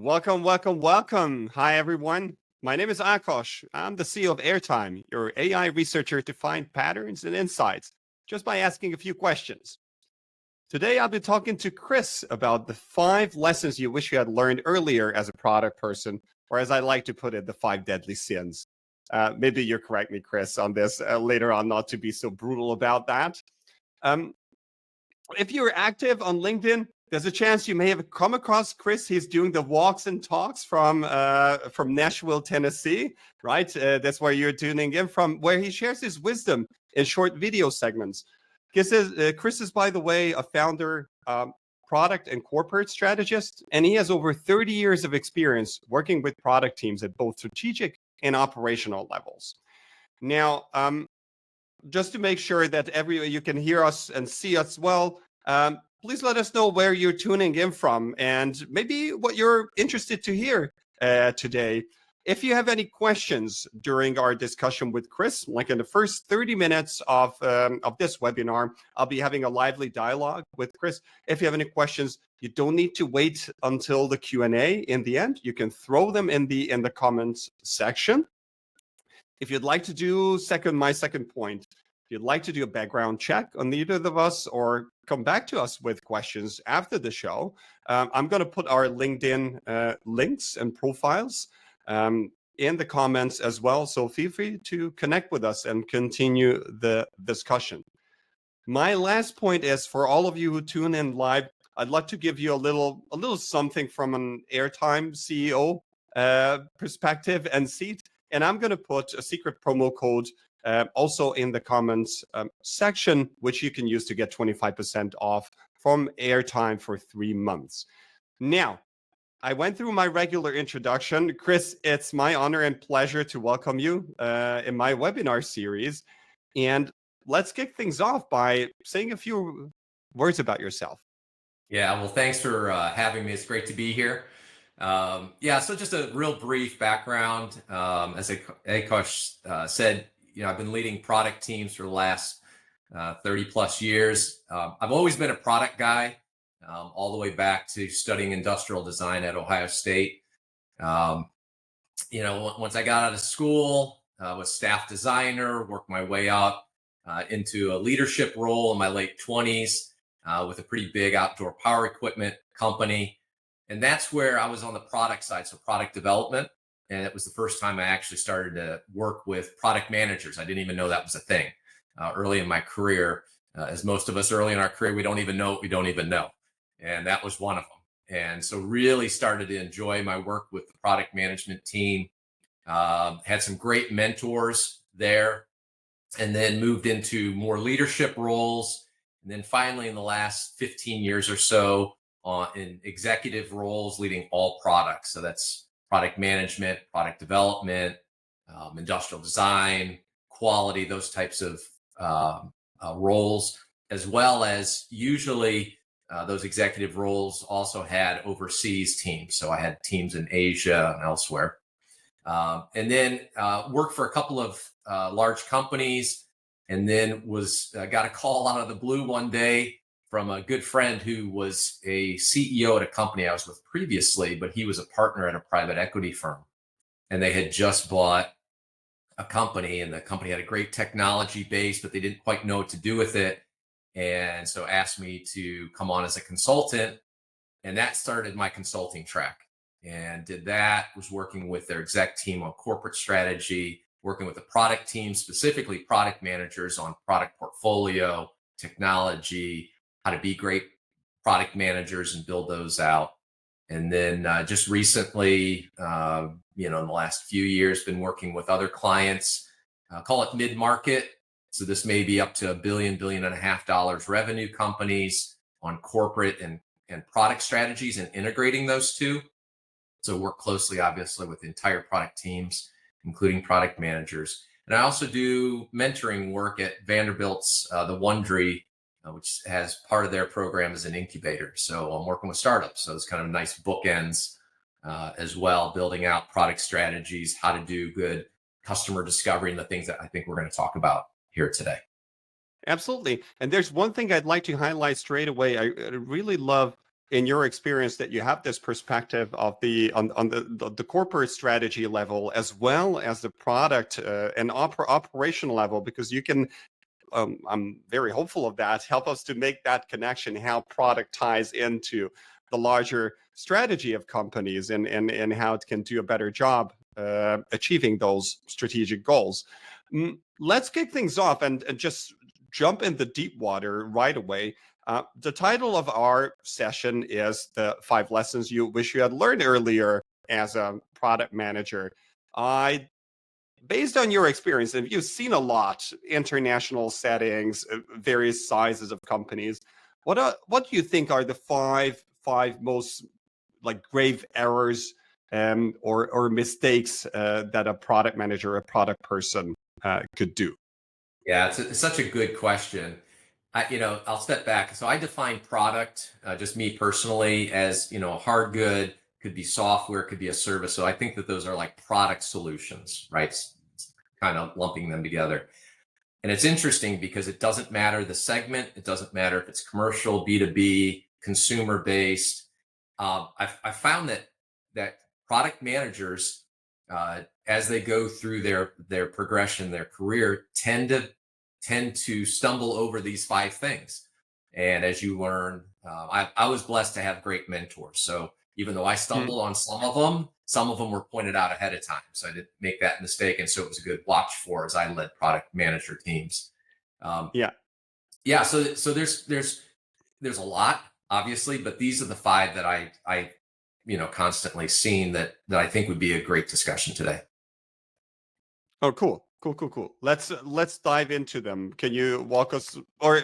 Welcome, welcome, welcome. Hi, everyone. My name is Akash. I'm the CEO of Airtime, your AI researcher to find patterns and insights just by asking a few questions. Today, I'll be talking to Chris about the 5 lessons you wish you had learned earlier as a product person, or as I like to put it, the 5 deadly sins. Maybe you correct me, Chris, on this later on, not to be so brutal about that. Um, if you're active on LinkedIn, there's a chance you may have come across Chris. He's doing the walks and talks from Nashville, Tennessee, right? That's where you're tuning in from, where he shares his wisdom in short video segments. Chris is, by the way, a founder, product and corporate strategist, and he has over 30 years of experience working with product teams at both strategic and operational levels. Now, just to make sure that you can hear us and see us well, please let us know where you're tuning in from and maybe what you're interested to hear today. If you have any questions during our discussion with Chris, like in the first 30 minutes of this webinar, I'll be having a lively dialogue with Chris. If you have any questions, you don't need to wait until the Q&A in the end. You can throw them in the comments section. If you'd like to do my second point, if you'd like to do a background check on either of us or come back to us with questions after the show, I'm going to put our LinkedIn links and profiles in the comments as well. So feel free to connect with us and continue the discussion. My last point is, for all of you who tune in live, I'd like to give you a little something from an Airtime CEO perspective and seat. And I'm going to put a secret promo code also in the comments section, which you can use to get 25% off from Airtime for 3 months. Now, I went through my regular introduction. Chris, it's my honor and pleasure to welcome you in my webinar series. And let's kick things off by saying a few words about yourself. Yeah, well, thanks for having me. It's great to be here. So just a real brief background. As Akash said, I've been leading product teams for the last 30 plus years. I've always been a product guy, all the way back to studying industrial design at Ohio State. Once I got out of school, was staff designer, worked my way up into a leadership role in my late 20s with a pretty big outdoor power equipment company. And that's where I was on the product side, so product development. And it was the first time I actually started to work with product managers. I didn't even know that was a thing early in my career. As most of us early in our career, we don't even know what we don't even know. And that was one of them. And so really started to enjoy my work with the product management team. Had some great mentors there, and then moved into more leadership roles. And then finally, in the last 15 years or so, in executive roles, leading all products. So that's product management, product development, industrial design, quality, those types of roles, as well as usually those executive roles also had overseas teams. So I had teams in Asia and elsewhere. And then worked for a couple of large companies, and then got a call out of the blue one day from a good friend who was a CEO at a company I was with previously, but he was a partner at a private equity firm. And they had just bought a company, and the company had a great technology base, but they didn't quite know what to do with it. And so asked me to come on as a consultant. And that started my consulting track. And did that, was working with their exec team on corporate strategy, working with the product team, specifically product managers on product portfolio, technology, how to be great product managers and build those out. And then just recently, in the last few years, been working with other clients, call it mid-market. So this may be up to $1 billion, $1.5 billion revenue companies on corporate and product strategies and integrating those two. So work closely, obviously, with entire product teams, including product managers. And I also do mentoring work at Vanderbilt's the Wondery, which has part of their program as an incubator. So I'm working with startups. So it's kind of nice bookends as well, building out product strategies, how to do good customer discovery, and the things that I think we're going to talk about here today. Absolutely. And there's one thing I'd like to highlight straight away. I really love in your experience that you have this perspective of on the corporate strategy level as well as the product and operational level, because you can I'm very hopeful of that, help us to make that connection, how product ties into the larger strategy of companies and how it can do a better job achieving those strategic goals. Let's kick things off and just jump in the deep water right away. The title of our session is the 5 lessons you wish you had learned earlier as a product manager. Based on your experience, and you've seen a lot, international settings, various sizes of companies, what do you think are the five most like grave errors or mistakes that a product manager, a product person could do? Yeah, it's such a good question. I'll step back. So I define product, just me personally, as, a hard good, could be software, could be a service. So I think that those are like product solutions, right? Kind of lumping them together. And it's interesting because it doesn't matter the segment. It doesn't matter if it's commercial, B2B, consumer based. I found that product managers, as they go through their progression, their career, tend to stumble over these 5 things. And as you learn, I was blessed to have great mentors. So even though I stumbled on some of them were pointed out ahead of time. So I didn't make that mistake. And so it was a good watch for as I led product manager teams. Yeah. So there's a lot, obviously, but these are the 5 that I constantly seen that I think would be a great discussion today. Oh, cool. Let's dive into them. Can you walk us, or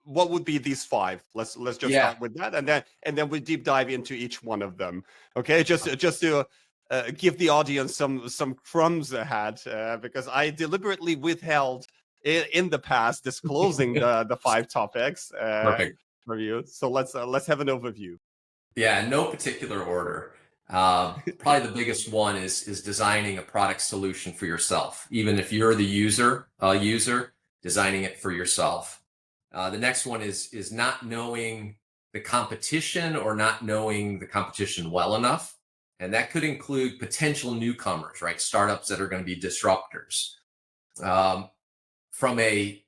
what would be these 5? Let's just start with that, and then we deep dive into each one of them. Okay, just to give the audience some crumbs ahead, because I deliberately withheld in the past disclosing the 5 topics for you. So let's have an overview. Yeah, in no particular order. Probably the biggest one is designing a product solution for yourself. Even if you're the user, designing it for yourself. The next one is not knowing the competition or not knowing the competition well enough. And that could include potential newcomers, right? Startups that are going to be disruptors.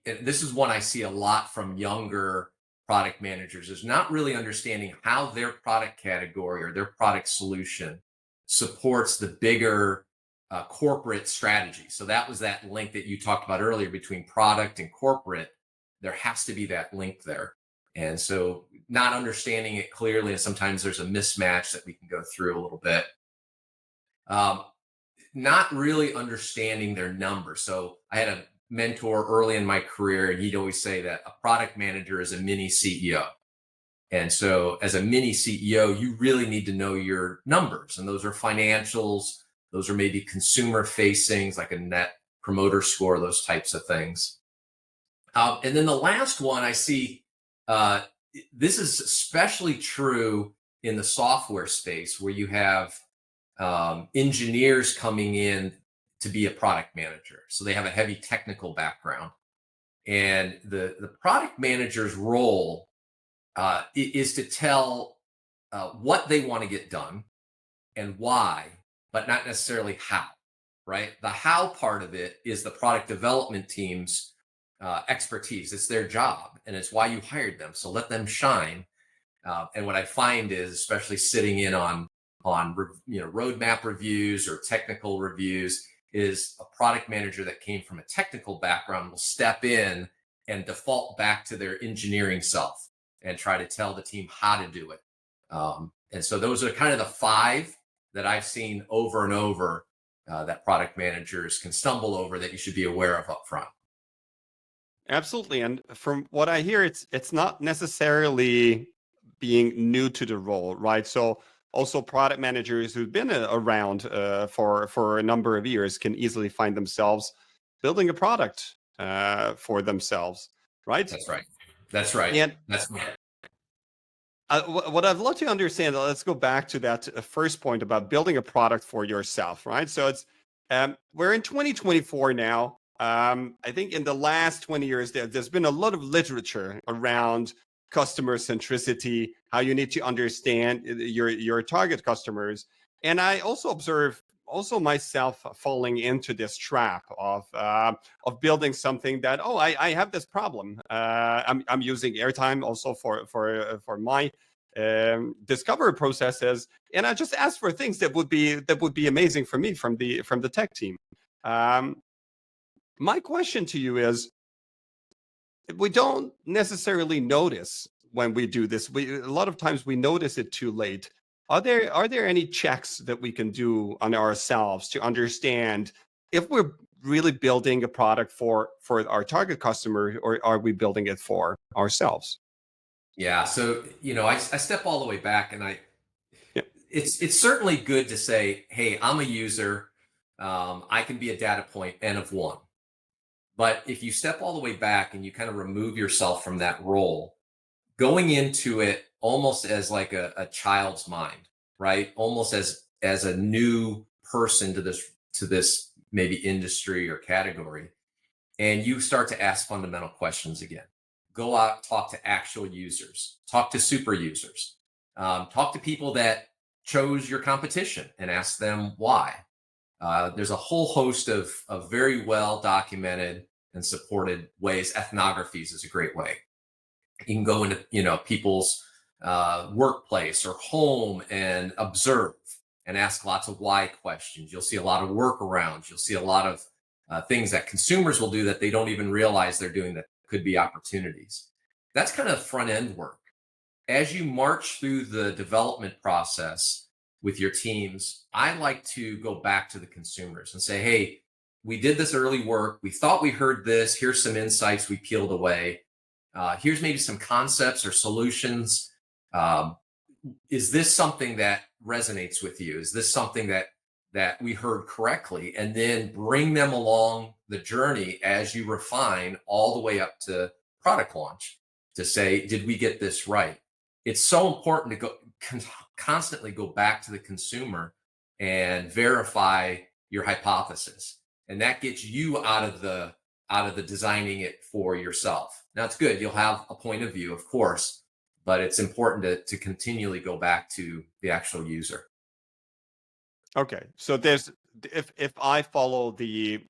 This is one I see a lot from younger product managers, is not really understanding how their product category or their product solution supports the bigger corporate strategy. So that was that link that you talked about earlier between product and corporate. There has to be that link there. And so not understanding it clearly, and sometimes there's a mismatch that we can go through a little bit. Not really understanding their numbers. So I had a mentor early in my career, and he'd always say that a product manager is a mini CEO. And so as a mini CEO, you really need to know your numbers. And those are financials. Those are maybe consumer facings, like a net promoter score, those types of things. And then the last one I see, this is especially true in the software space, where you have engineers coming in to be a product manager. So they have a heavy technical background. And the product manager's role is to tell what they want to get done and why, but not necessarily how, right? The how part of it is the product development team's expertise. It's their job, and it's why you hired them. So let them shine. And what I find is, especially sitting in on roadmap reviews or technical reviews, is a product manager that came from a technical background will step in and default back to their engineering self and try to tell the team how to do it. And so those are kind of the 5 that I've seen over and over that product managers can stumble over, that you should be aware of up front. Absolutely. And from what I hear, it's not necessarily being new to the role, right? So also product managers who've been around for a number of years can easily find themselves building a product for themselves, right? That's right. And that's right. What I'd love to understand, let's go back to that first point about building a product for yourself, right? So it's we're in 2024 now. I think in the last 20 years, there's been a lot of literature around customer centricity, how you need to understand your target customers. And I also observe myself falling into this trap of building something that, oh, I have this problem. I'm using airtime also for my discovery processes, and I just ask for things that would be amazing for me from the tech team. My question to you is, we don't necessarily notice when we do this. A lot of times we notice it too late. Are there any checks that we can do on ourselves to understand if we're really building a product for our target customer, or are we building it for ourselves? Yeah. So, I step all the way back, and Yeah. it's certainly good to say, hey, I'm a user. I can be a data point N of one. But if you step all the way back and you kind of remove yourself from that role, going into it almost as like a child's mind, right? Almost as a new person to this maybe industry or category, and you start to ask fundamental questions again. Go out, talk to actual users, talk to super users, talk to people that chose your competition and ask them why. There's a whole host of very well documented and supported ways. Ethnographies is a great way. You can go into people's workplace or home and observe and ask lots of why questions. You'll see a lot of workarounds. You'll see a lot of things that consumers will do that they don't even realize they're doing that could be opportunities. That's kind of front end work. As you march through the development process with your teams, I like to go back to the consumers and say, hey, we did this early work. We thought we heard this. Here's some insights we peeled away. Here's maybe some concepts or solutions. Is this something that resonates with you? Is this something that we heard correctly? And then bring them along the journey as you refine all the way up to product launch to say, did we get this right? It's so important to constantly go back to the consumer and verify your hypothesis. And that gets you out of the designing it for yourself. Now, it's good. You'll have a point of view, of course, but it's important to continually go back to the actual user. Okay. So if I follow the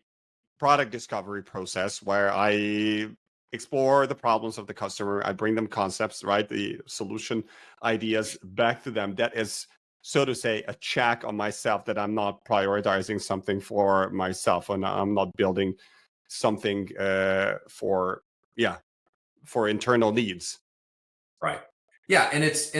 product discovery process where I explore the problems of the customer, I bring them concepts, right? The solution ideas back to them. That is, so to say, a check on myself that I'm not prioritizing something for myself, and I'm not building something for internal needs. Right. Yeah, and it's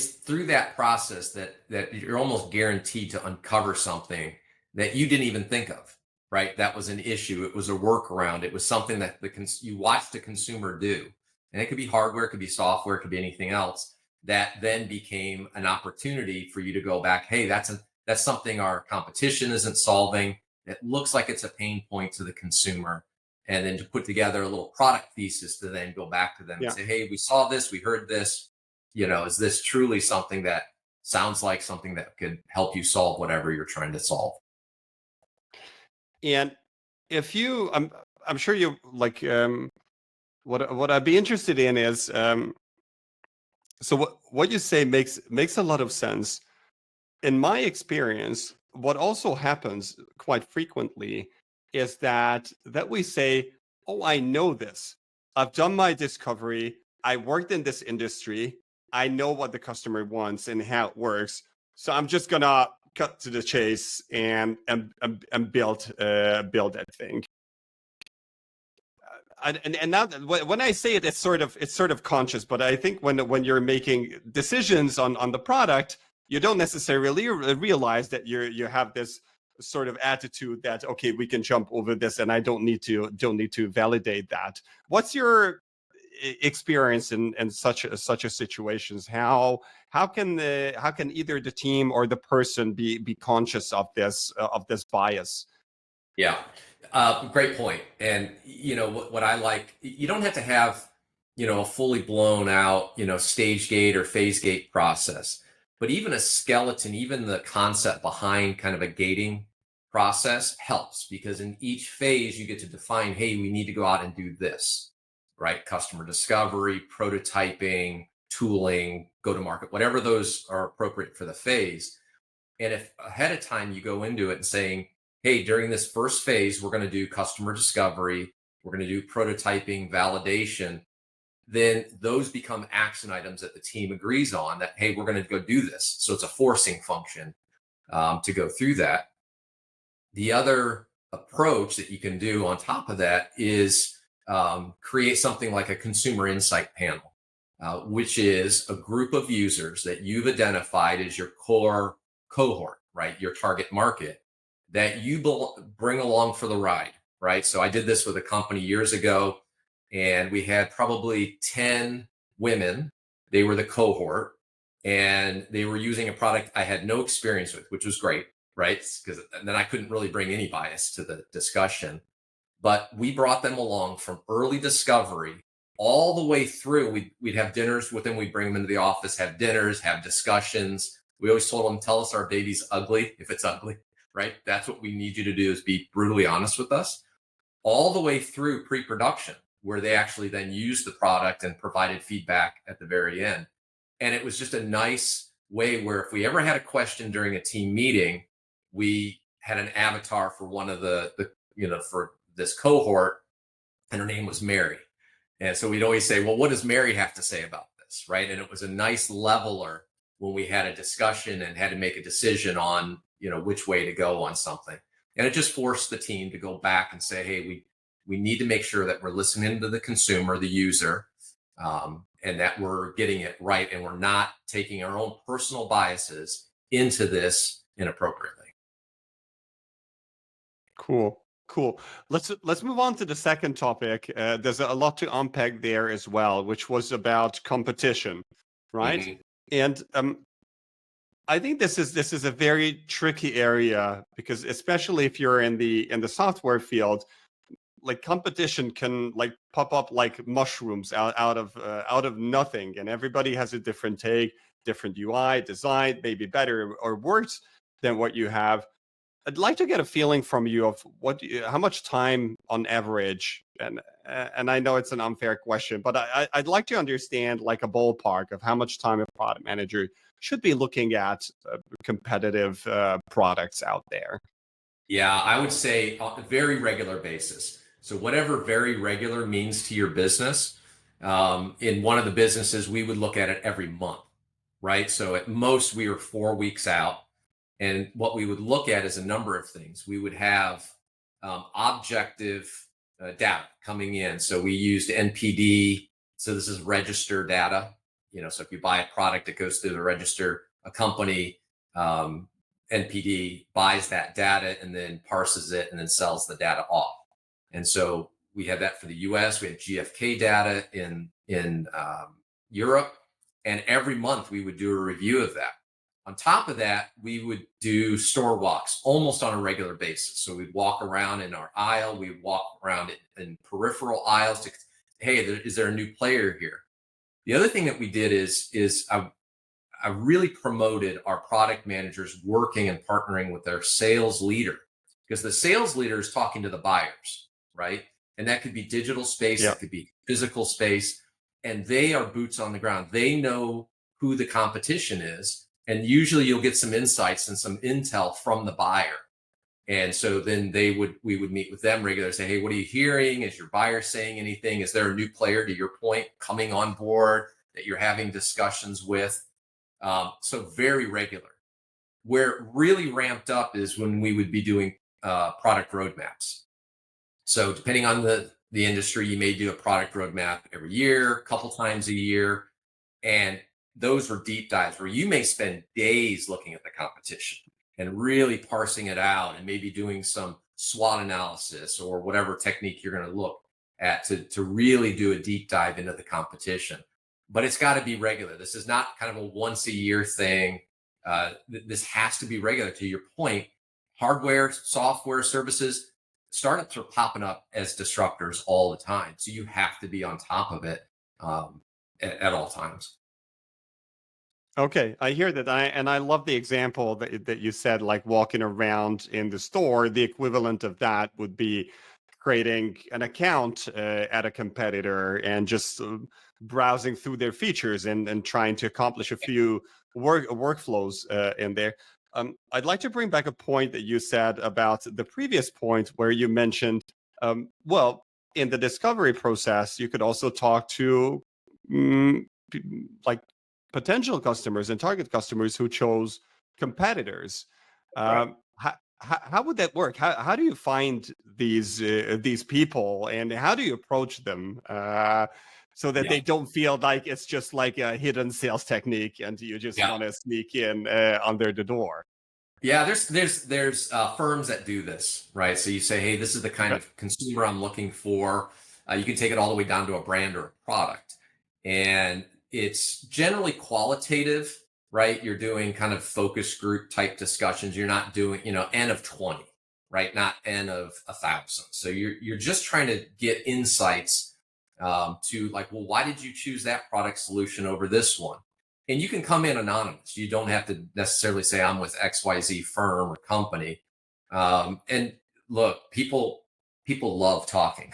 through that process that you're almost guaranteed to uncover something that you didn't even think of. Right. That was an issue. It was a workaround. It was something that you watched the consumer do, and it could be hardware, it could be software, it could be anything else that then became an opportunity for you to go back. Hey, that's something our competition isn't solving. It looks like it's a pain point to the consumer. And then to put together a little product thesis to then go back to them and say, hey, we saw this, we heard this, is this truly something that sounds like something that could help you solve whatever you're trying to solve? And if you, I'm sure you like, what I'd be interested in is, so what you say makes a lot of sense. In my experience, what also happens quite frequently is that we say, oh, I know this. I've done my discovery. I worked in this industry. I know what the customer wants and how it works. So I'm just gonna cut to the chase and build that thing. And now when I say it, it's sort of conscious, but I think when you're making decisions on the product, you don't necessarily realize that you have this sort of attitude that, okay, we can jump over this and I don't need to validate that. What's your experience in such a situations? How can either the team or the person be conscious of this bias? Yeah, great point. And what I like, you don't have to have a fully blown out stage gate or phase gate process, but even a skeleton, even the concept behind kind of a gating process helps, because in each phase you get to define, hey, we need to go out and do this. right? Customer discovery, prototyping, tooling, go to market, whatever those are appropriate for the phase. And if ahead of time you go into it and saying, hey, during this first phase, we're going to do customer discovery, we're going to do prototyping, validation, then those become action items that the team agrees on that, hey, we're going to go do this. So it's a forcing function to go through that. The other approach that you can do on top of that is create something like a consumer insight panel, which is a group of users that you've identified as your core cohort, right? Your target market that you bring along for the ride, right? So I did this with a company years ago, and we had probably 10 women. They were the cohort, and they were using a product I had no experience with, which was great, right? Because then I couldn't really bring any bias to the discussion. But we brought them along from early discovery all the way through. We'd have dinners with them. We'd bring them into the office, have dinners, have discussions. We always told them, tell us our baby's ugly if it's ugly, right? That's what we need you to do, is be brutally honest with us. All the way through pre-production, where they actually then used the product and provided feedback at the very end. And it was just a nice way where if we ever had a question during a team meeting, we had an avatar for one of the for this cohort, and her name was Mary. And so we'd always say, well, what does Mary have to say about this, right? And it was a nice leveler when we had a discussion and had to make a decision on, which way to go on something. And it just forced the team to go back and say, hey, we need to make sure that we're listening to the consumer, the user, and that we're getting it right, and we're not taking our own personal biases into this inappropriately. Cool. Let's move on to the second topic. There's a lot to unpack there as well, which was about competition, right? Mm-hmm. And I think this is a very tricky area, because especially if you're in the software field, like competition can like pop up like mushrooms out of nothing, and everybody has a different take, different UI design, maybe better or worse than what you have. I'd like to get a feeling from you of how much time on average, and I know it's an unfair question, but I'd like to understand like a ballpark of how much time a product manager should be looking at competitive products out there. Yeah, I would say on a very regular basis. So whatever very regular means to your business, in one of the businesses, we would look at it every month, right? So at most, we are 4 weeks out. And what we would look at is a number of things. We would have objective data coming in. So we used NPD. So this is register data. So if you buy a product, it goes through the register. A company, NPD, buys that data and then parses it and then sells the data off. And so we had that for the US. We had GfK data in Europe. And every month we would do a review of that. On top of that, we would do store walks almost on a regular basis. So we'd walk around in our aisle, we'd walk around in peripheral aisles to, hey, is there a new player here? The other thing that we did is I really promoted our product managers working and partnering with their sales leader, because the sales leader is talking to the buyers, right? And that could be digital space, Yeah. it could be physical space, and they are boots on the ground. They know who the competition is. And usually you'll get some insights and some intel from the buyer. And so then we would meet with them regularly, say, hey, what are you hearing? Is your buyer saying anything? Is there a new player, to your point, coming on board that you're having discussions with? So very regular. Where it really ramped up is when we would be doing product roadmaps. So depending on the industry, you may do a product roadmap every year, a couple times a year. And those were deep dives where you may spend days looking at the competition and really parsing it out and maybe doing some SWOT analysis or whatever technique you're going to look at to really do a deep dive into the competition. But it's got to be regular. This is not kind of a once a year thing. This has to be regular. To your point, hardware, software, services, startups are popping up as disruptors all the time. So you have to be on top of it at all times. Okay, I hear that. I love the example that you said, like walking around in the store. The equivalent of that would be creating an account at a competitor and just browsing through their features and trying to accomplish a few workflows in there. I'd like to bring back a point that you said about the previous point where you mentioned, well, in the discovery process, you could also talk to like potential customers and target customers who chose competitors. Right. How would that work? How do you find these people, and how do you approach them so that Yeah. they don't feel like it's just like a hidden sales technique and you just Yeah. want to sneak in under the door? Yeah, there's firms that do this, right? So you say, hey, this is the kind Okay. of consumer I'm looking for. You can take it all the way down to a brand or a product, and it's generally qualitative, right? You're doing kind of focus group type discussions. You're not doing, N of 20, right? Not N of 1,000. So you're just trying to get insights to like, well, why did you choose that product solution over this one? And you can come in anonymous. You don't have to necessarily say I'm with XYZ firm or company. And look, people love talking.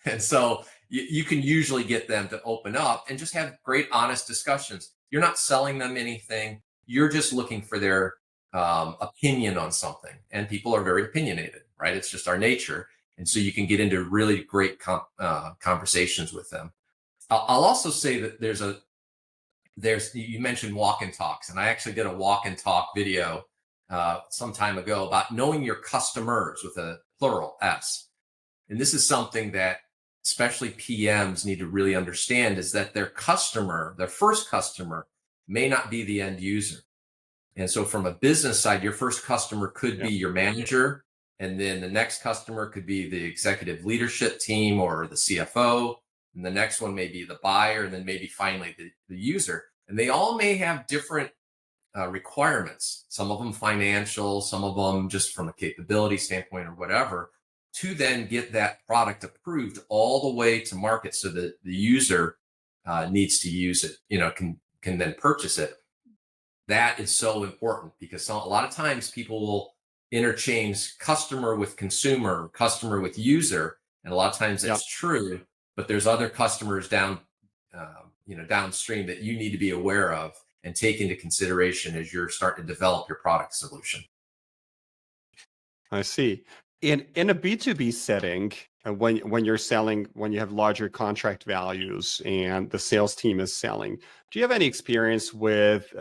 And so you can usually get them to open up and just have great, honest discussions. You're not selling them anything. You're just looking for their opinion on something. And people are very opinionated, right? It's just our nature. And so you can get into really great conversations with them. I'll also say that you mentioned walk and talks, and I actually did a walk and talk video some time ago about knowing your customers with a plural S. And this is something that especially PMs need to really understand, is that their first customer may not be the end user. And so from a business side, your first customer could be your manager, and then the next customer could be the executive leadership team or the CFO. And the next one may be the buyer, and then maybe finally the user. And they all may have different requirements, some of them financial, some of them just from a capability standpoint or whatever, to then get that product approved all the way to market so that the user needs to use it, can then purchase it. That is so important because a lot of times people will interchange customer with consumer, customer with user. And a lot of times that's true, but there's other customers downstream that you need to be aware of and take into consideration as you're starting to develop your product solution. I see. In a B2B setting, when you're selling, when you have larger contract values and the sales team is selling, do you have any experience with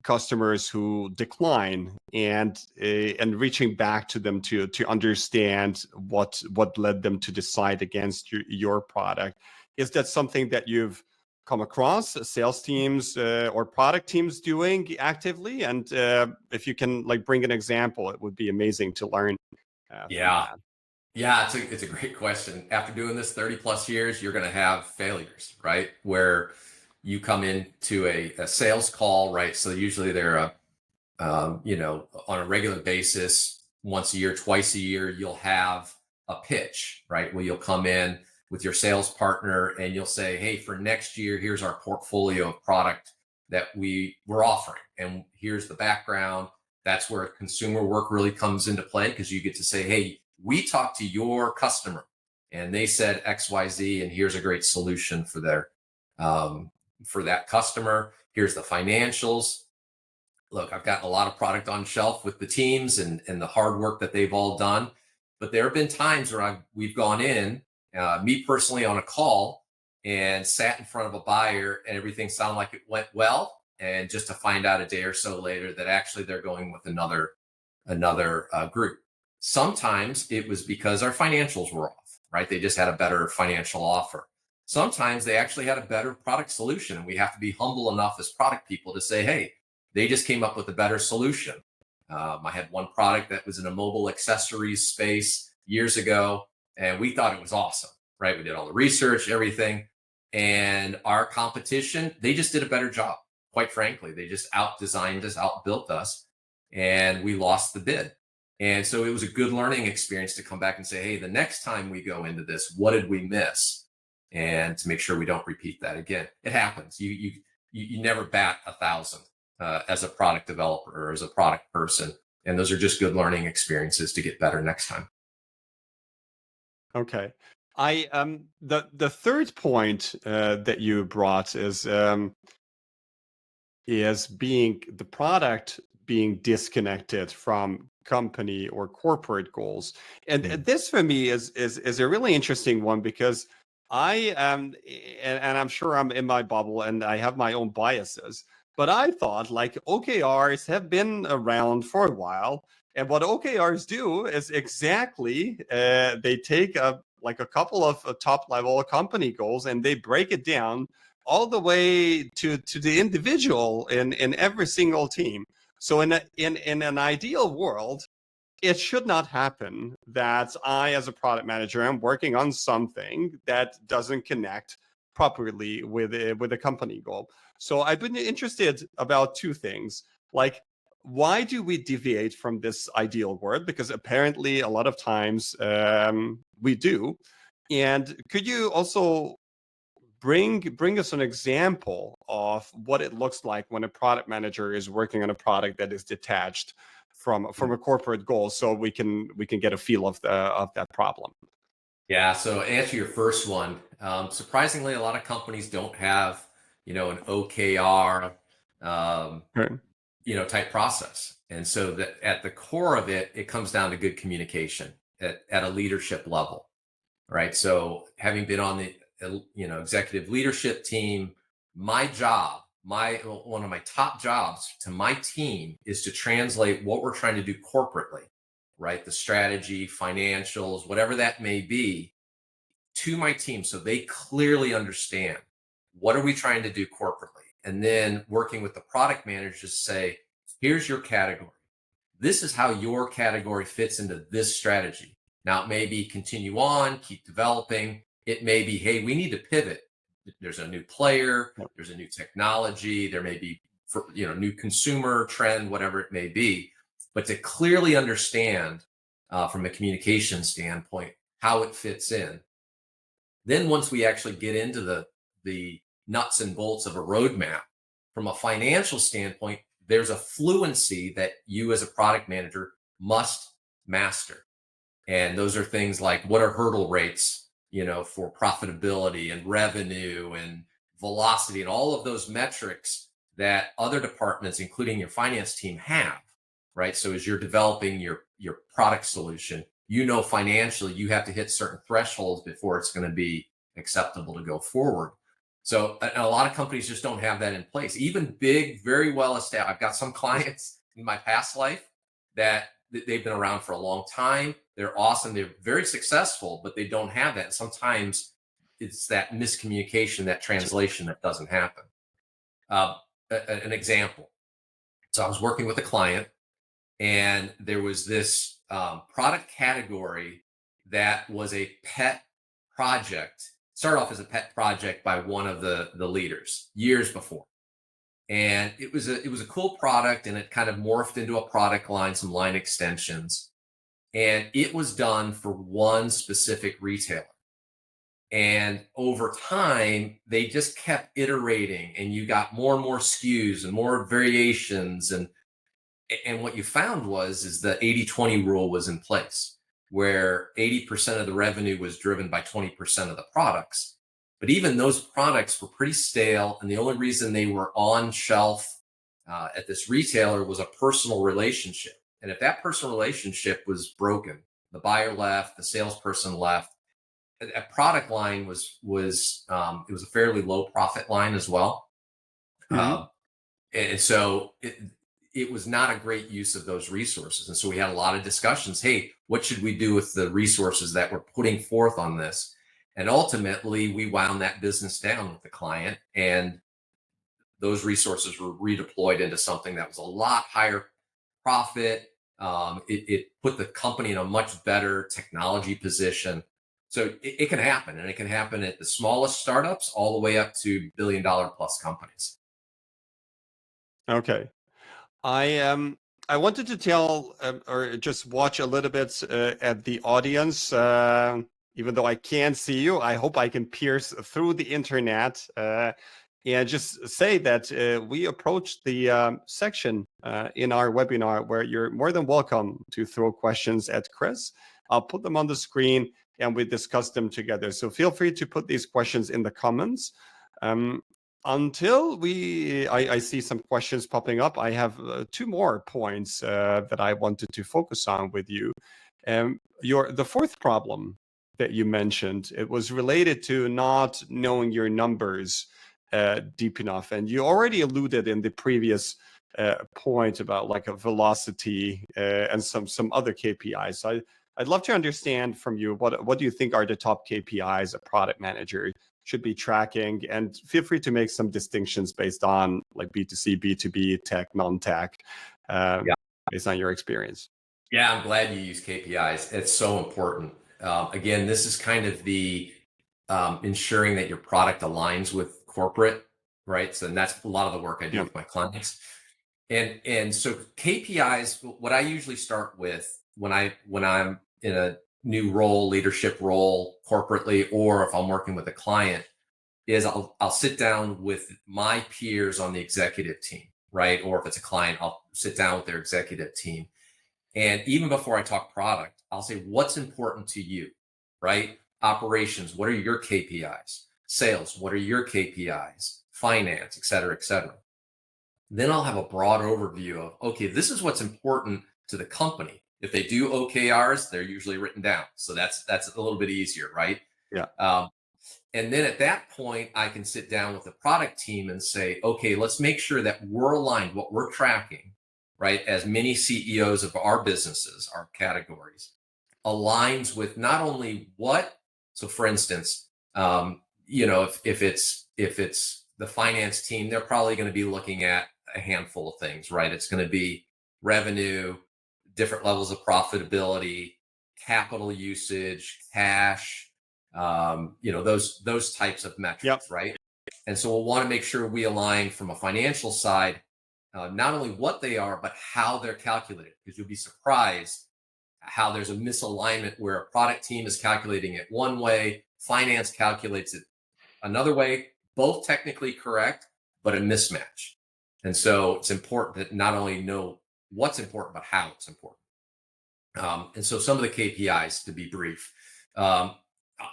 customers who decline and reaching back to them to understand what led them to decide against your product? Is that something that you've come across sales teams or product teams doing actively? And if you can bring an example, it would be amazing to learn from Yeah. that. Yeah, it's a great question. After doing this 30 plus years, you're going to have failures, right? Where you come into a sales call, right? So usually they're on a regular basis, once a year, twice a year, you'll have a pitch, right? Where you'll come in with your sales partner and you'll say, hey, for next year, here's our portfolio of product that we're offering. And here's the background. That's where consumer work really comes into play, because you get to say, hey, we talked to your customer and they said XYZ, and here's a great solution for for that customer. Here's the financials. Look, I've got a lot of product on shelf with the teams and the hard work that they've all done. But there have been times where we've gone in, me personally, on a call and sat in front of a buyer and everything sounded like it went well. And just to find out a day or so later that actually they're going with another group. Sometimes it was because our financials were off, right? They just had a better financial offer. Sometimes they actually had a better product solution. And we have to be humble enough as product people to say, hey, they just came up with a better solution. I had one product that was in a mobile accessories space years ago, and we thought it was awesome, right? We did all the research, everything. And our competition, they just did a better job. Quite frankly, they just out-designed us, out-built us, and we lost the bid. And so it was a good learning experience to come back and say, hey, the next time we go into this, what did we miss? And to make sure we don't repeat that again. It happens. You never bat 1,000 as a product developer or as a product person. And those are just good learning experiences to get better next time. Okay. The third point that you brought is being the product being disconnected from company or corporate goals. And this for me is a really interesting one, because I and I'm sure I'm in my bubble and I have my own biases, but I thought like OKRs have been around for a while. And what OKRs do is exactly they take a couple of top level company goals and they break it down all the way to the individual in every single team. So in an ideal world, it should not happen that I, as a product manager, am working on something that doesn't connect properly with a company goal. So I've been interested about two things. Like, why do we deviate from this ideal world? Because apparently a lot of times we do. And could you also bring us an example of what it looks like when a product manager is working on a product that is detached from a corporate goal, so we can get a feel of that problem? Yeah. So to answer your first one, surprisingly, a lot of companies don't have, an OKR, Right. type process. And so that at the core of it, it comes down to good communication at a leadership level, right? So having been on the, executive leadership team, my job, one of my top jobs to my team is to translate what we're trying to do corporately, right? The strategy, financials, whatever that may be, to my team so they clearly understand what are we trying to do corporately. And then working with the product managers to say, here's your category. This is how your category fits into this strategy. Now, it may be continue on, keep developing. It may be, hey, we need to pivot. There's a new player, there's a new technology, there may be, new consumer trend, whatever it may be. But to clearly understand from a communication standpoint how it fits in. Then once we actually get into the nuts and bolts of a roadmap, from a financial standpoint, there's a fluency that you as a product manager must master. And those are things like, what are hurdle rates, for profitability and revenue and velocity and all of those metrics that other departments, including your finance team, have, right? So as you're developing your product solution, financially you have to hit certain thresholds before it's going to be acceptable to go forward. So a lot of companies just don't have that in place. Even big, very well established. I've got some clients in my past life that they've been around for a long time. They're awesome. They're very successful, but they don't have that. Sometimes it's that miscommunication, that translation that doesn't happen. An example. So I was working with a client, and there was this product category that was a pet project. Started off as a pet project by one of the leaders years before. And it was a cool product, and it kind of morphed into a product line, some line extensions. And it was done for one specific retailer. And over time, they just kept iterating, and you got more and more SKUs and more variations. And what you found is the 80-20 rule was in place, where 80% of the revenue was driven by 20% of the products. But even those products were pretty stale. And the only reason they were on shelf at this retailer was a personal relationship. And if that personal relationship was broken, the buyer left, the salesperson left, a product line was it was a fairly low profit line as well. Mm-hmm. And so it was not a great use of those resources. And so we had a lot of discussions. Hey, what should we do with the resources that we're putting forth on this? And ultimately, we wound that business down with the client, and those resources were redeployed into something that was a lot higher profit. It put the company in a much better technology position. So it can happen, and it can happen at the smallest startups all the way up to billion-dollar plus companies. Okay. I wanted to tell or just watch a little bit at the audience. Even though I can't see you, I hope I can pierce through the internet. And just say that we approached the section in our webinar where you're more than welcome to throw questions at Chris. I'll put them on the screen and we discuss them together. So feel free to put these questions in the comments. Until I see some questions popping up, I have two more points that I wanted to focus on with you. The fourth problem that you mentioned, it was related to not knowing your numbers deep enough. And you already alluded in the previous point about like a velocity and some other KPIs. So I'd love to understand from you, what do you think are the top KPIs a product manager should be tracking? And feel free to make some distinctions based on like B2C, B2B, tech, non-tech, based on your experience. Yeah, I'm glad you use KPIs. It's so important. Again, this is kind of the ensuring that your product aligns with corporate, right? So that's a lot of the work I do with my clients. And so KPIs, what I usually start with when I'm in a new role, leadership role, corporately, or if I'm working with a client, is I'll sit down with my peers on the executive team, right? Or if it's a client, I'll sit down with their executive team. And even before I talk product, I'll say, what's important to you, right? Operations, what are your KPIs? Sales, what are your KPIs? Finance, et cetera, et cetera. Then I'll have a broad overview of, okay, this is what's important to the company. If they do OKRs, they're usually written down. So that's a little bit easier, right? Yeah. And then at that point, I can sit down with the product team and say, okay, let's make sure that we're aligned, what we're tracking, right? As many CEOs of our businesses, our categories, aligns with not only what, so for instance, if it's the finance team, they're probably going to be looking at a handful of things, right? It's going to be revenue, different levels of profitability, capital usage, cash, those types of metrics, right? And so we'll want to make sure we align from a financial side, not only what they are, but how they're calculated, because you'll be surprised how there's a misalignment where a product team is calculating it one way, finance calculates it another way, both technically correct, but a mismatch. And so it's important to not only know what's important, but how it's important. And so some of the KPIs, to be brief, on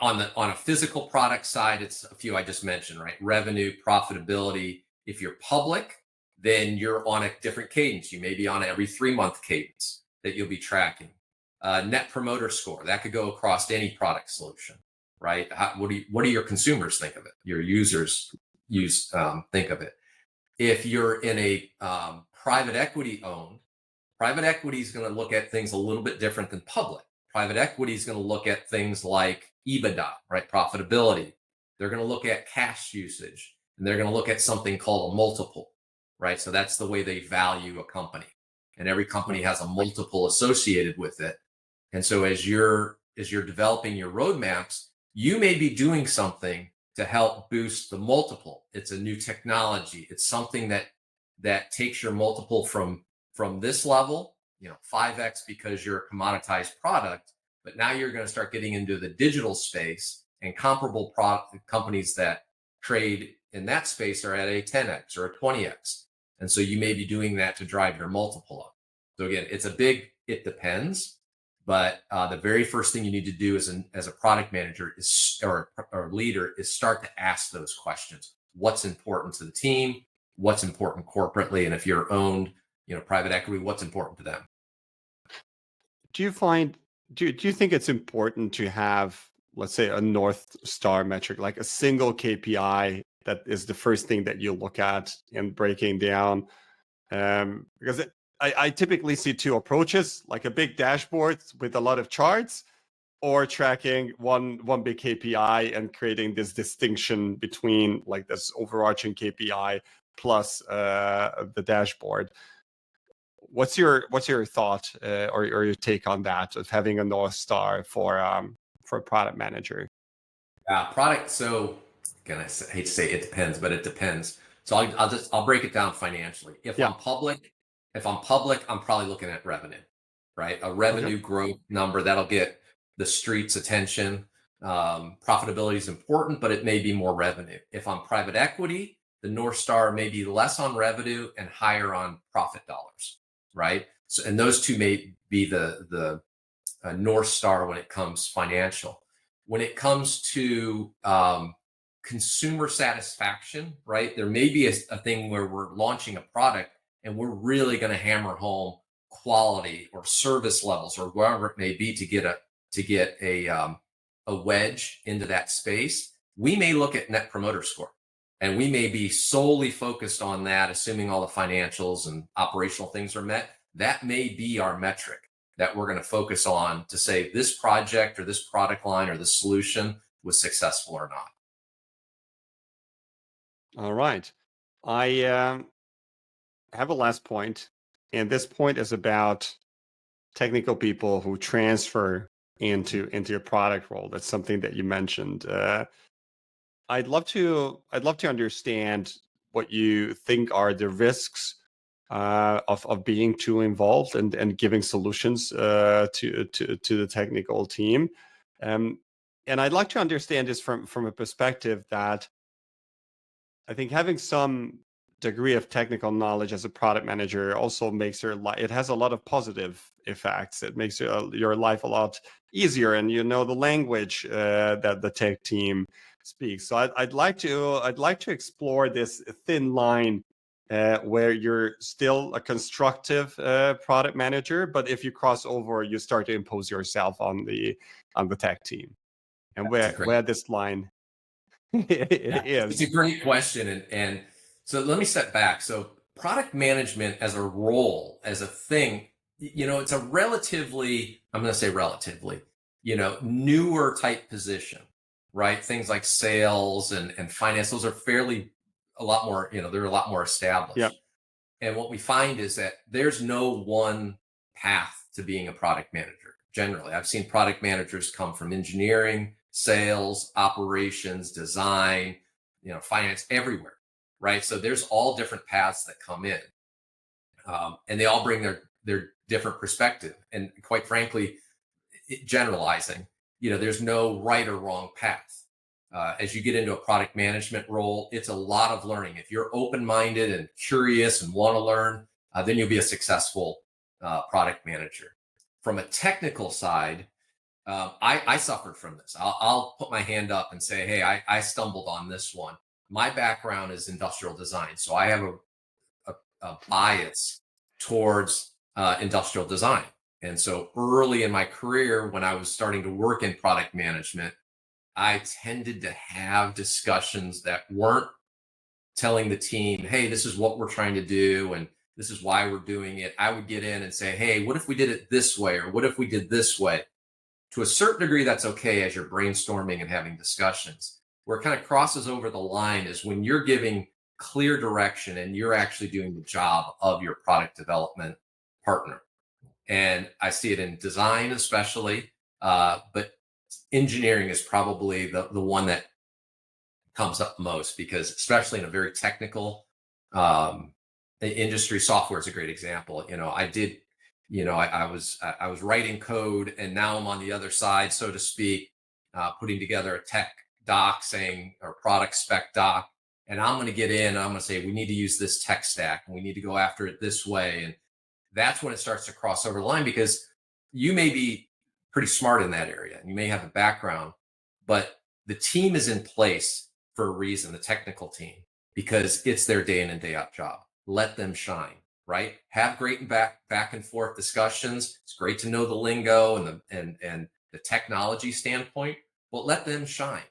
a physical product side, it's a few I just mentioned, right? Revenue, profitability. If you're public, then you're on a different cadence. You may be on every 3-month cadence that you'll be tracking. Net promoter score, that could go across any product solution, right? What do your consumers think of it? Your users think of it. If you're in a private equity owned, private equity is going to look at things a little bit different than public. Private equity is going to look at things like EBITDA, right? Profitability. They're going to look at cash usage, and they're going to look at something called a multiple, right? So that's the way they value a company, and every company has a multiple associated with it. And so as you're developing your roadmaps, you may be doing something to help boost the multiple. It's a new technology. It's something that takes your multiple from this level, 5x, because you're a commoditized product, but now you're going to start getting into the digital space, and comparable product companies that trade in that space are at a 10x or a 20x. And so you may be doing that to drive your multiple up. So again, it depends. But the very first thing you need to do as a product manager or leader is start to ask those questions. What's important to the team? What's important corporately? And if you're owned, private equity, what's important to them? Do you think it's important to have, let's say, a North Star metric, like a single KPI that is the first thing that you look at in breaking down? Because I typically see two approaches, like a big dashboard with a lot of charts, or tracking one big KPI and creating this distinction between like this overarching KPI plus the dashboard. What's your thought or your take on that, of having a North Star for a product manager? Product. So again, I hate to say it depends, but it depends. So I'll break it down financially. If I'm public, I'm probably looking at revenue, right? A revenue growth number that'll get the street's attention. Profitability is important, but it may be more revenue. If I'm private equity, the North Star may be less on revenue and higher on profit dollars, right? So, and those two may be the North Star when it comes financial. When it comes to consumer satisfaction, right? There may be a thing where we're launching a product and we're really going to hammer home quality or service levels or whatever it may be to get a wedge into that space. We may look at Net Promoter Score, and we may be solely focused on that, assuming all the financials and operational things are met. That may be our metric that we're going to focus on to say this project or this product line or this solution was successful or not. All right. I have a last point, and this point is about technical people who transfer into your product role. That's something that you mentioned. I'd love to understand what you think are the risks of being too involved and giving solutions to the technical team. And I'd like to understand this from a perspective that I think having some degree of technical knowledge as a product manager also makes it has a lot of positive effects. It makes your life a lot easier, and you know the language that the tech team speaks. So I'd like to explore this thin line where you're still a constructive product manager, but if you cross over, you start to impose yourself on the tech team, and where this line is. It's a great question, and so let me step back. So product management as a role, as a thing, it's a relatively, I'm going to say relatively, newer type position, right? Things like sales and finance, those are a lot more, they're a lot more established. Yep. And what we find is that there's no one path to being a product manager. Generally, I've seen product managers come from engineering, sales, operations, design, finance, everywhere, right? So there's all different paths that come in, and they all bring their different perspective. And quite frankly, generalizing, there's no right or wrong path. As you get into a product management role, it's a lot of learning. If you're open-minded and curious and want to learn, then you'll be a successful product manager. From a technical side, I suffered from this. I'll put my hand up and say, hey, I stumbled on this one. My background is industrial design, so I have a bias towards industrial design. And so early in my career, when I was starting to work in product management, I tended to have discussions that weren't telling the team, hey, this is what we're trying to do, and this is why we're doing it. I would get in and say, hey, what if we did it this way? Or what if we did this way? To a certain degree, that's okay as you're brainstorming and having discussions. Where it kind of crosses over the line is when you're giving clear direction and you're actually doing the job of your product development partner. And I see it in design especially, but engineering is probably the one that comes up most, because especially in a very technical industry, software is a great example. I was writing code, and now I'm on the other side, so to speak, putting together a tech doc or product spec doc, and I'm going to get in and I'm going to say, we need to use this tech stack and we need to go after it this way. And that's when it starts to cross over the line, because you may be pretty smart in that area and you may have a background, but the team is in place for a reason, the technical team, because it's their day in and day out job. Let them shine. Right? Have great back and forth discussions. It's great to know the lingo and the technology standpoint, but let them shine.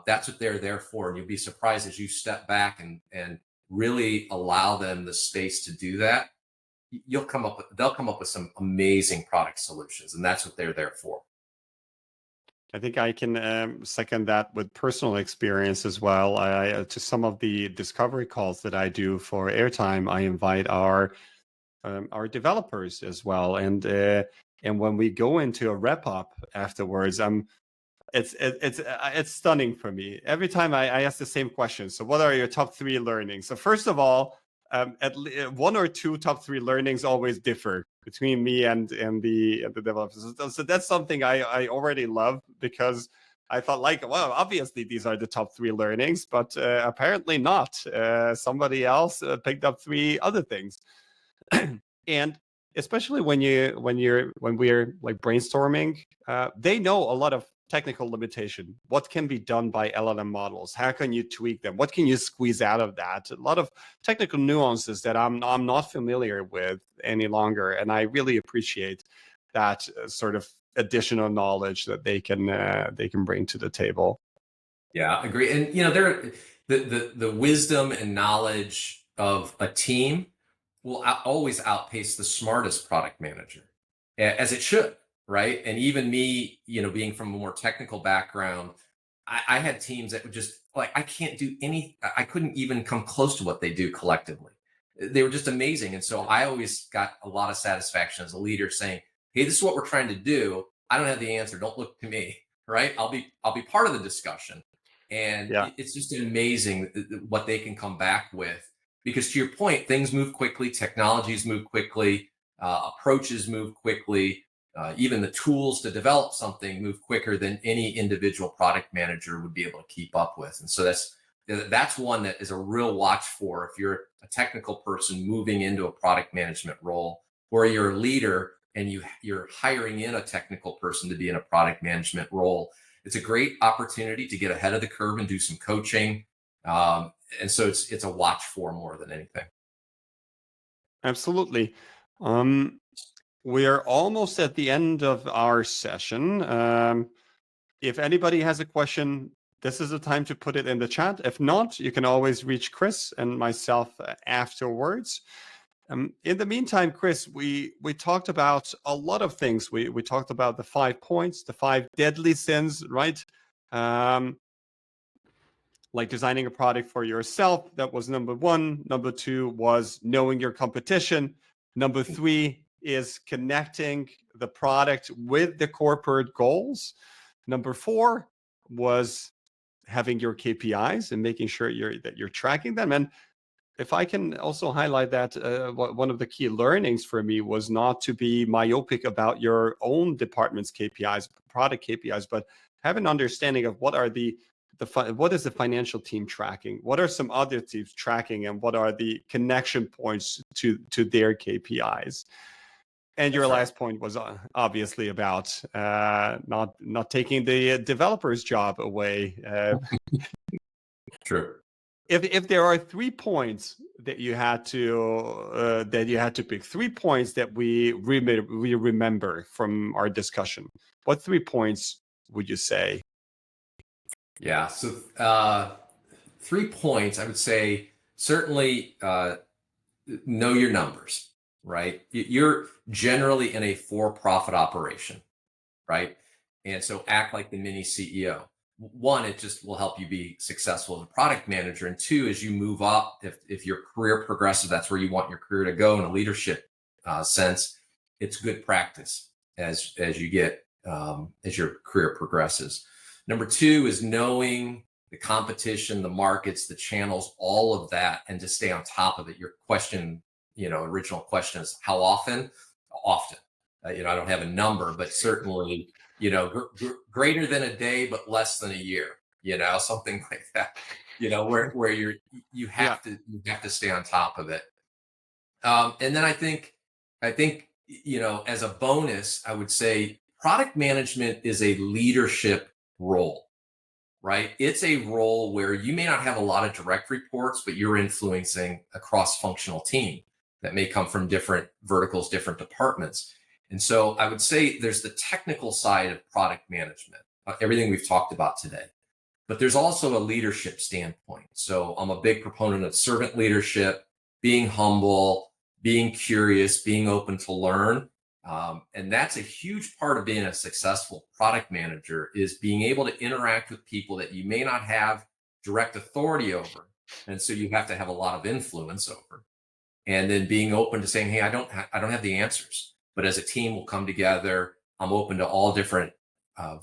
That's what they're there for. And you'll be surprised as you step back and really allow them the space to do that. They'll come up with some amazing product solutions, and that's what they're there for. I think I can second that with personal experience as well. To some of the discovery calls that I do for Airtime, I invite our developers as well, and when we go into a wrap up afterwards, it's stunning for me. Every time I ask the same question. So, what are your top 3 learnings? So, first of all, one or two top 3 learnings always differ between me and the developers. So that's something I already love, because I thought like, well, obviously these are the top 3 learnings, but apparently not. Somebody else picked up 3 other things. And especially when we're like brainstorming, they know a lot of technical limitation. What can be done by LLM models? How can you tweak them? What can you squeeze out of that? A lot of technical nuances that I'm not familiar with any longer, and I really appreciate that sort of additional knowledge that they can bring to the table. Yeah, agree. And the wisdom and knowledge of a team will always outpace the smartest product manager, as it should, right? And even me, being from a more technical background, I had teams that would just like, I can't do I couldn't even come close to what they do collectively. They were just amazing. And so I always got a lot of satisfaction as a leader saying, hey, this is what we're trying to do. I don't have the answer. Don't look to me, right? I'll be part of the discussion. And Yeah. it's just amazing what they can come back with, because to your point, things move quickly, technologies move quickly, approaches move quickly, even the tools to develop something move quicker than any individual product manager would be able to keep up with. And so that's one that is a real watch for if you're a technical person moving into a product management role, or you're a leader and you're hiring in a technical person to be in a product management role. It's a great opportunity to get ahead of the curve and do some coaching. And so it's a watch for more than anything. Absolutely. We are almost at the end of our session. If anybody has a question, this is the time to put it in the chat. If not, you can always reach Chris and myself afterwards. In the meantime, Chris, we talked about a lot of things. We talked about the 5 points, the 5 deadly sins, right? Like designing a product for yourself. That was number 1. Number 2 was knowing your competition. Number 3 is connecting the product with the corporate goals. Number 4 was having your KPIs and making sure that you're tracking them. And if I can also highlight that one of the key learnings for me was not to be myopic about your own department's KPIs, product KPIs, but have an understanding of what are what is the financial team tracking? What are some other teams tracking, and what are the connection points to their KPIs? And your last point was obviously about not taking the developer's job away. True. If there are 3 points that you had to pick, 3 points that we remember from our discussion, what 3 points would you say? Yeah. So 3 points, I would say certainly know your numbers, right? You're generally in a for-profit operation, right? And so act like the mini CEO. 1, it just will help you be successful as a product manager. And 2, as you move up, if your career progresses, that's where you want your career to go in a leadership sense. It's good practice as you get as your career progresses. Number 2 is knowing the competition, the markets, the channels, all of that, and to stay on top of it. Your question, original question is how often? Often. I don't have a number, but certainly, greater than a day, but less than a year, something like that, where you have to stay on top of it. And then I think, as a bonus, I would say product management is a leadership role, right? It's a role where you may not have a lot of direct reports, but you're influencing a cross-functional team that may come from different verticals, different departments. And so I would say there's the technical side of product management, everything we've talked about today, but there's also a leadership standpoint. So I'm a big proponent of servant leadership, being humble, being curious, being open to learn. And that's a huge part of being a successful product manager, is being able to interact with people that you may not have direct authority over. And so you have to have a lot of influence over. And then being open to saying, hey, I don't have the answers, but as a team we'll come together. I'm open to all different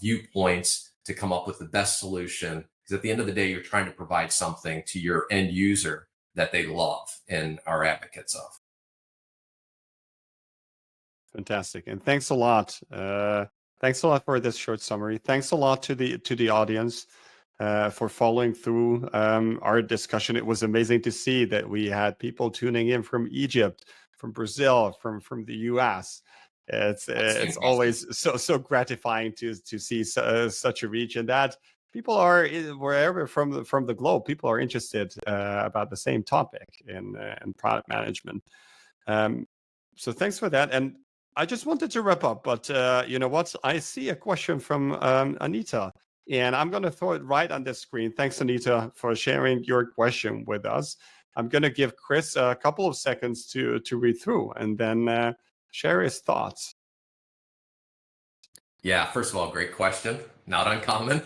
viewpoints to come up with the best solution. Because at the end of the day, you're trying to provide something to your end user that they love and are advocates of. Fantastic. And thanks a lot. Thanks a lot for this short summary. Thanks a lot to the audience for following through our discussion. It was amazing to see that we had people tuning in from Egypt, from Brazil, from the US. It's always so gratifying to see such a reach, and that people are wherever from the globe. People are interested about the same topic in product management. So thanks for that. And I just wanted to wrap up, but you know what? I see a question from Anita, and I'm going to throw it right on the screen. Thanks, Anita, for sharing your question with us. I'm going to give Chris a couple of seconds to read through and then share his thoughts. Yeah, first of all, great question. Not uncommon.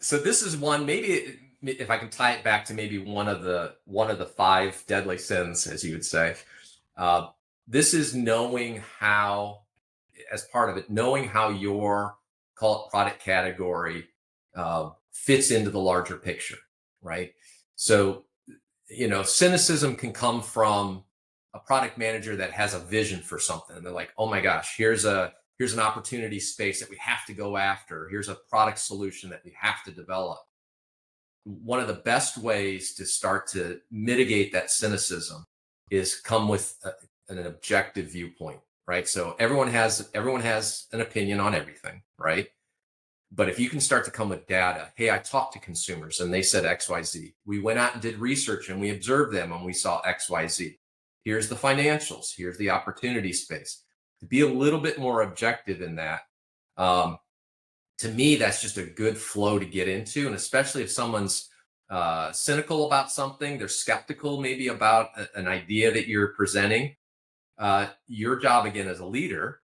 So this is one, maybe if I can tie it back to maybe one of the 5 deadly sins, as you would say. This is knowing how, as part of it, knowing how your product category fits into the larger picture, right? So, cynicism can come from a product manager that has a vision for something. They're like, oh my gosh, here's an opportunity space that we have to go after. Here's a product solution that we have to develop. One of the best ways to start to mitigate that cynicism is come with an objective viewpoint, right? So everyone has an opinion on everything, right? But if you can start to come with data, hey, I talked to consumers and they said XYZ. We went out and did research and we observed them and we saw XYZ. Here's the financials. Here's the opportunity space. To be a little bit more objective in that, to me, that's just a good flow to get into. And especially if someone's cynical about something, they're skeptical maybe about an idea that you're presenting. Your job, again, as a leader,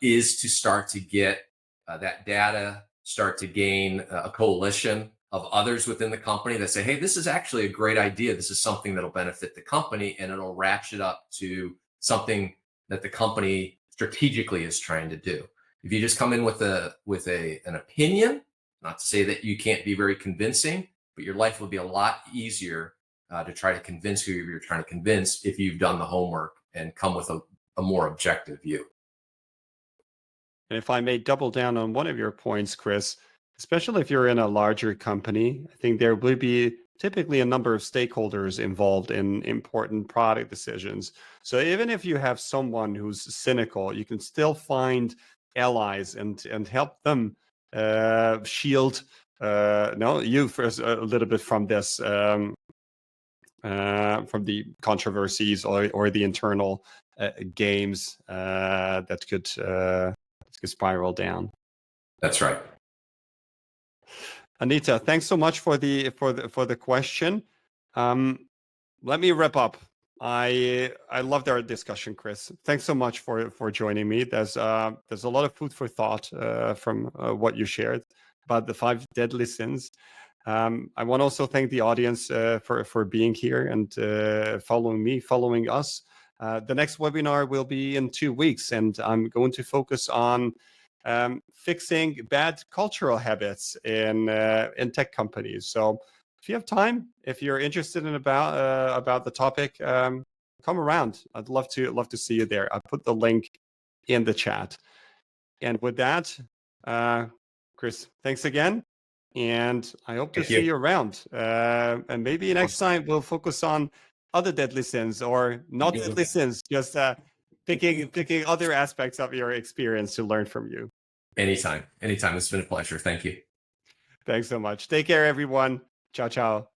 is to start to get that data, start to gain a coalition of others within the company that say, hey, this is actually a great idea. This is something that'll benefit the company, and it'll ratchet up to something that the company strategically is trying to do. If you just come in with an opinion, not to say that you can't be very convincing, but your life will be a lot easier to try to convince who you're trying to convince if you've done the homework and come with a more objective view. And if I may double down on one of your points, Chris, especially if you're in a larger company, I think there will be typically a number of stakeholders involved in important product decisions. So even if you have someone who's cynical, you can still find allies and help them shield you first a little bit from this, from the controversies or the internal games that could spiral down. That's right. Anita, thanks so much for the question. Let me wrap up. I loved our discussion, Chris. Thanks so much for joining me. There's a lot of food for thought from what you shared about the 5 deadly sins. I want to also thank the audience for being here and following us. The next webinar will be in 2 weeks, and I'm going to focus on fixing bad cultural habits in tech companies. So if you have time, if you're interested in about the topic, come around. I'd love to see you there. I put the link in the chat. And with that, Chris, thanks again. And I hope to see you around. And maybe next time we'll focus on other deadly sins or not deadly sins, just picking other aspects of your experience to learn from you. Anytime. It's been a pleasure. Thank you. Thanks so much. Take care, everyone. Ciao, ciao.